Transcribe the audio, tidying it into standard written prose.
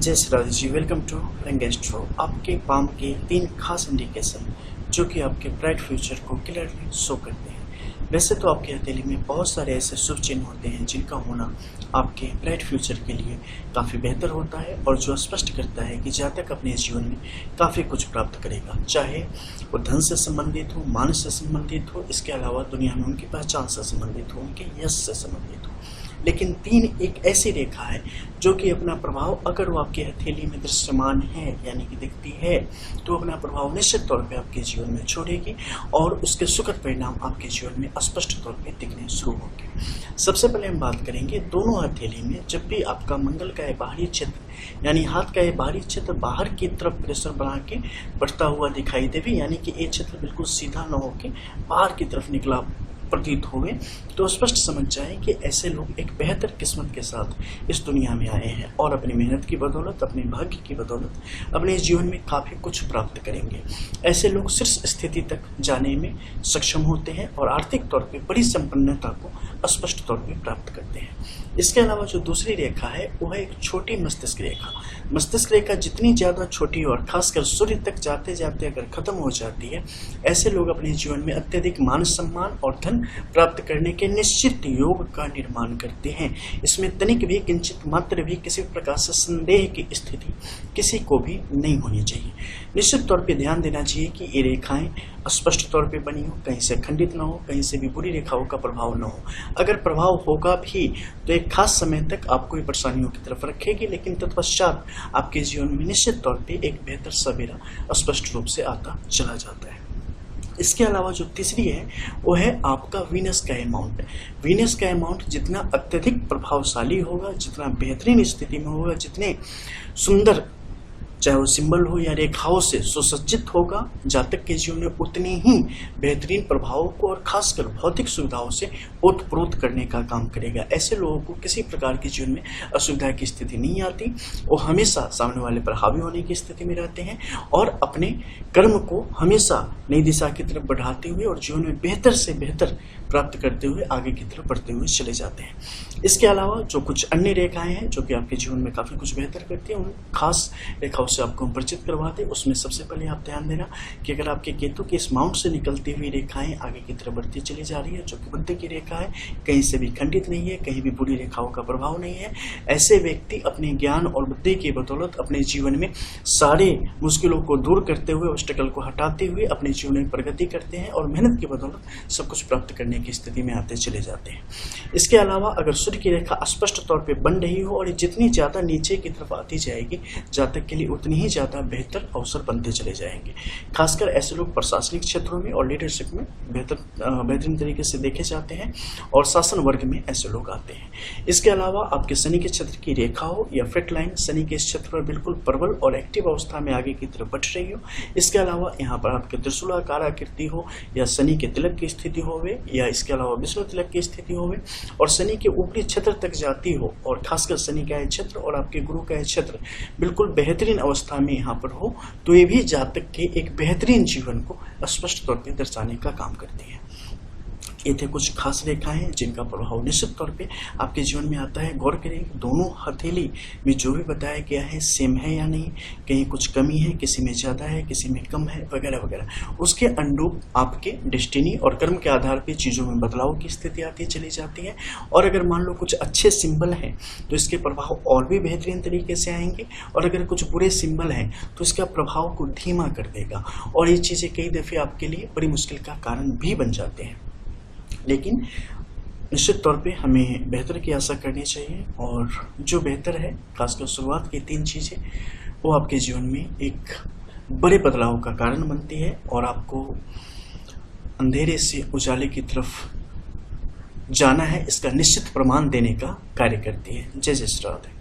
जय Shri Radhe ji. Welcome to रंगेस्ट्रो। आपके palm के 3 खास इंडिकेशन जो कि आपके ब्राइट फ्यूचर को क्लियरली शो करते हैं। वैसे तो आपके हथेली में बहुत सारे ऐसे शुभ चिन्ह होते हैं जिनका होना आपके ब्राइट फ्यूचर के लिए काफ़ी बेहतर होता है और जो स्पष्ट करता है कि जातक अपने जीवन में काफ़ी कुछ प्राप्त करेगा, चाहे वो धन से संबंधित हो, मान से संबंधित हो, इसके अलावा दुनिया में उनकी पहचान से संबंधित हो, उनके यश से संबंधित हो। लेकिन 3 एक ऐसी रेखा है जो कि अपना प्रभाव, अगर वो आपके हथेली में दृश्यमान है यानी कि दिखती है, तो अपना प्रभाव निश्चित तौर पे आपके जीवन में छोड़ेगी और उसके सुखद परिणाम आपके जीवन में स्पष्ट तौर पे दिखने शुरू होंगे। सबसे पहले हम बात करेंगे दोनों हथेली में जब भी आपका मंगल का ये बाहरी क्षेत्र यानी हाथ का ये बाहरी क्षेत्र बाहर की तरफ प्रेशर बना के बढ़ता हुआ दिखाई देवे, यानी कि ये क्षेत्र बिल्कुल सीधा न होके बाहर की तरफ निकला प्रतीत हुए, तो स्पष्ट समझ जाएं कि ऐसे लोग एक बेहतर किस्मत के साथ इस दुनिया में आए हैं और अपनी मेहनत की बदौलत, अपने भाग्य की बदौलत अपने जीवन में काफ़ी कुछ प्राप्त करेंगे। ऐसे लोग शीर्ष स्थिति तक जाने में सक्षम होते हैं और आर्थिक तौर पे बड़ी संपन्नता को स्पष्ट तौर पे प्राप्त करते हैं। इसके अलावा जो दूसरी रेखा है वो है एक छोटी मस्तिष्क रेखा। मस्तिष्क रेखा जितनी ज़्यादा छोटी और खासकर सूर्य तक जाते जाते अगर खत्म हो जाती है, ऐसे लोग अपने जीवन में अत्यधिक मान सम्मान और धन प्राप्त करने के निश्चित योग का निर्माण करते हैं। इसमें तनिक भी, किंचित मात्र भी किसी प्रकार से संदेह की स्थिति किसी को भी नहीं होनी चाहिए। निश्चित तौर पे ध्यान देना चाहिए कि ये रेखाएं स्पष्ट तौर पे बनी हो, कहीं से खंडित ना हो, कहीं से भी बुरी रेखाओं का प्रभाव ना हो। अगर प्रभाव होगा भी तो एक खास समय तक आपको ये परेशानियों की तरफ रखेगी, लेकिन तत्पश्चात आपके जीवन में निश्चित तौर पे एक बेहतर सवेरा स्पष्ट रूप से आता चला जाता है। इसके अलावा जो तीसरी है वो है आपका वीनस का अमाउंट। वीनस का अमाउंट जितना अत्यधिक प्रभावशाली होगा, जितना बेहतरीन स्थिति में होगा, जितने सुंदर चाहे वो सिंबल हो या रेखाओं से सुसज्जित होगा, जातक के जीवन में उतनी ही बेहतरीन प्रभावों को और खासकर भौतिक सुविधाओं से ओतप्रोत करने का काम करेगा। ऐसे लोगों को किसी प्रकार के जीवन में असुविधा की स्थिति नहीं आती। वो हमेशा सामने वाले पर हावी होने की स्थिति में रहते हैं और अपने कर्म को हमेशा नई दिशा की तरफ बढ़ाते हुए और जीवन में बेहतर से बेहतर प्राप्त करते हुए आगे की तरफ बढ़ते हुए चले जाते हैं। इसके अलावा जो कुछ अन्य रेखाएं हैं जो कि आपके जीवन में काफ़ी कुछ बेहतर करती हैं, उन खास रेखाओं से आपको परिचित करवा दें। उसमें सबसे पहले आप ध्यान देना कि अगर आपके केतु के इस माउंट से निकलती हुई रेखाएं आगे की तरफ बढ़ती चली जा रही है, जो कि बुद्ध की रेखा है, कहीं से भी खंडित नहीं है, कहीं भी बुरी रेखाओं का प्रभाव नहीं है, ऐसे व्यक्ति अपने ज्ञान और बुद्धि की बदौलत अपने जीवन में सारे मुश्किलों को दूर करते हुए, ऑब्स्टेकल को हटाते हुए अपने जीवन में प्रगति करते हैं और मेहनत की बदौलत सब कुछ प्राप्त करने की स्थिति में आते चले जाते हैं। इसके अलावा अगर सूर्य की रेखा स्पष्ट तौर पे बन रही हो और जितनी ज्यादा नीचे की तरफ आती जाएगी, जातक के लिए उतनी ही ज्यादा बेहतर अवसर बनते चले जाएंगे। खासकर ऐसे लोग प्रशासनिक क्षेत्रों में और लीडरशिप में बेहतरीन तरीके से देखे जाते हैं और शासन वर्ग में ऐसे लोग आते हैं। इसके अलावा आपके शनि के क्षेत्र की रेखा हो या फिट लाइन शनि के क्षेत्र पर बिल्कुल प्रबल और एक्टिव अवस्था में आगे की तरफ बढ़ रही हो। इसके अलावा यहाँ पर आपके त्रिशूलाकार आकृति हो या शनि के तिलक की स्थिति होवे या इसके अलावा विष्णु तिलक की स्थिति होवे और शनि के ऊपरी क्षेत्र तक जाती हो और खासकर शनि का क्षेत्र और आपके गुरु का क्षेत्र बिल्कुल बेहतरीन अवस्था में यहाँ पर हो, तो ये भी जातक के एक बेहतरीन जीवन को स्पष्ट तौर पर दर्शाने का काम करती है। ये थे कुछ खास रेखाएं जिनका प्रभाव निश्चित तौर पे आपके जीवन में आता है। गौर करें दोनों हथेली में जो भी बताया गया है सेम है या नहीं, कहीं कुछ कमी है, किसी में ज़्यादा है, किसी में कम है, वगैरह वगैरह। उसके अनुरूप आपके डेस्टिनी और कर्म के आधार पर चीज़ों में बदलाव की स्थिति आती चली जाती है। और अगर मान लो कुछ अच्छे सिंबल हैं तो इसके प्रभाव और भी बेहतरीन तरीके से आएंगे, और अगर कुछ बुरे सिंबल हैं तो इसका प्रभाव को धीमा कर देगा और ये चीज़ें कई दफ़े आपके लिए बड़ी मुश्किल का कारण भी बन जाते हैं। लेकिन निश्चित तौर पे हमें बेहतर की आशा करनी चाहिए और जो बेहतर है, खासकर शुरुआत की 3 चीज़ें, वो आपके जीवन में एक बड़े बदलाव का कारण बनती है और आपको अंधेरे से उजाले की तरफ जाना है इसका निश्चित प्रमाण देने का कार्य करती है। जय जय श्री राधे।